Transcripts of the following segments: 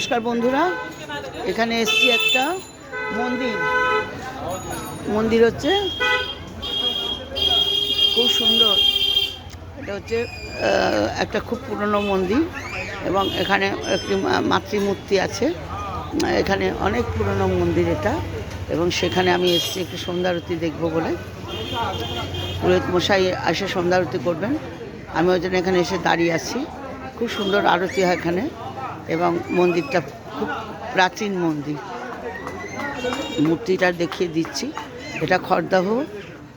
নমস্কার বন্ধুরা, এখানে এসছি একটা মন্দির হচ্ছে খুব সুন্দর। এটা হচ্ছে একটা খুব পুরনো মন্দির এবং এখানে একটি মাতৃমূর্তি আছে। এখানে অনেক পুরনো মন্দির এটা, এবং সেখানে আমি এসছি একটু সন্ধ্যা আরতি দেখবো বলে। পুরোহিত মশাই এসে সন্ধ্যা আরতি করবেন, আমি ওই জন্য এখানে এসে দাঁড়িয়ে আছি। খুব সুন্দর আরতি হয় এখানে, এবং মন্দিরটা খুব প্রাচীন মন্দির। মূর্তিটা দেখিয়ে দিচ্ছি। এটা খড়দাহ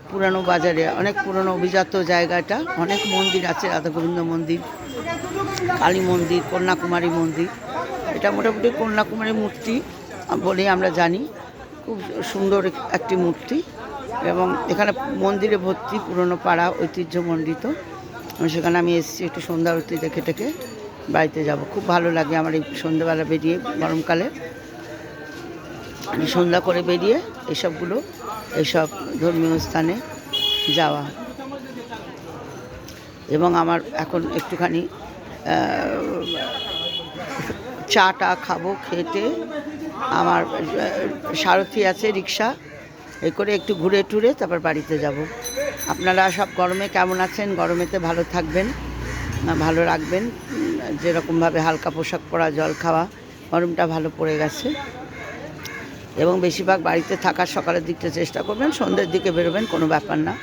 পুরানো বাজারে, অনেক পুরনো অভিজাত জায়গাটা। অনেক মন্দির আছে, রাধা গোবিন্দ মন্দির, কালী মন্দির, কন্যাকুমারী মন্দির। এটা মোটামুটি কন্যাকুমারী মূর্তি বলেই আমরা জানি। খুব সুন্দর একটি মূর্তি, এবং এখানে মন্দিরে ভর্তি পুরনো পাড়া, ঐতিহ্যমণ্ডিত। সেখানে আমি এসেছি একটু সন্ধ্যা আরতি দেখে টেকে বাড়িতে যাব। খুব ভালো লাগে আমার এই সন্ধ্যাবেলা বেরিয়ে, গরমকালে সন্ধ্যা করে বেরিয়ে এইসব ধর্মীয় স্থানে যাওয়া। এবং আমার এখন একটুখানি চাটা খাবো, খেতে আমার সারথি আছে রিক্সা, এই করে একটু ঘুরে টুরে তারপর বাড়িতে যাব। আপনারা সব গরমে কেমন আছেন? গরমেতে ভালো থাকবেন, ভালো রাখবেন। যেরকমভাবে হালকা পোশাক পরা, জল খাওয়া, গরমটা ভালো পড়ে গেছে। এবং বেশিরভাগ বাড়িতে থাকার সকালের দিকটা চেষ্টা করবেন, সন্ধ্যের দিকে বেরোবেন, কোনো ব্যাপার না।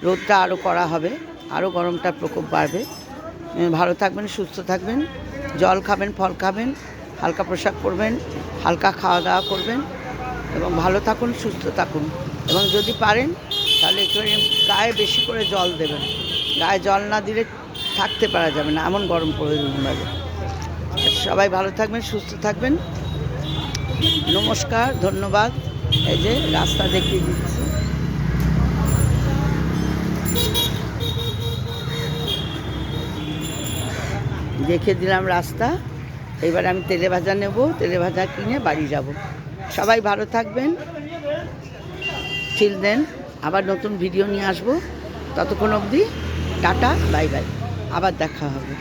রোদটা আরও কড়া হবে, আরও গরমটার প্রকোপ বাড়বে। ভালো থাকবেন, সুস্থ থাকবেন, জল খাবেন, ফল খাবেন, হালকা পোশাক পরবেন, হালকা খাওয়া দাওয়া করবেন, এবং ভালো থাকুন, সুস্থ থাকুন। এবং যদি পারেন তাহলে একটু গায়ে বেশি করে জল দেবেন। গায়ে জল না দিলে থাকতে পারা যাবে না, এমন গরম পড়ে যাবে। সবাই ভালো থাকবেন, সুস্থ থাকবেন। নমস্কার, ধন্যবাদ। এই যে রাস্তা দেখিয়ে দিচ্ছি। দেখিয়ে দিলাম রাস্তা। এবার আমি তেলে ভাজা নেব, তেলে ভাজা কিনে বাড়ি যাব। সবাই ভালো থাকবেন। টিল দেন, আবার নতুন ভিডিও নিয়ে আসবো। ততক্ষণ অবধি টাটা, বাই বাই, আবার দেখা হবে।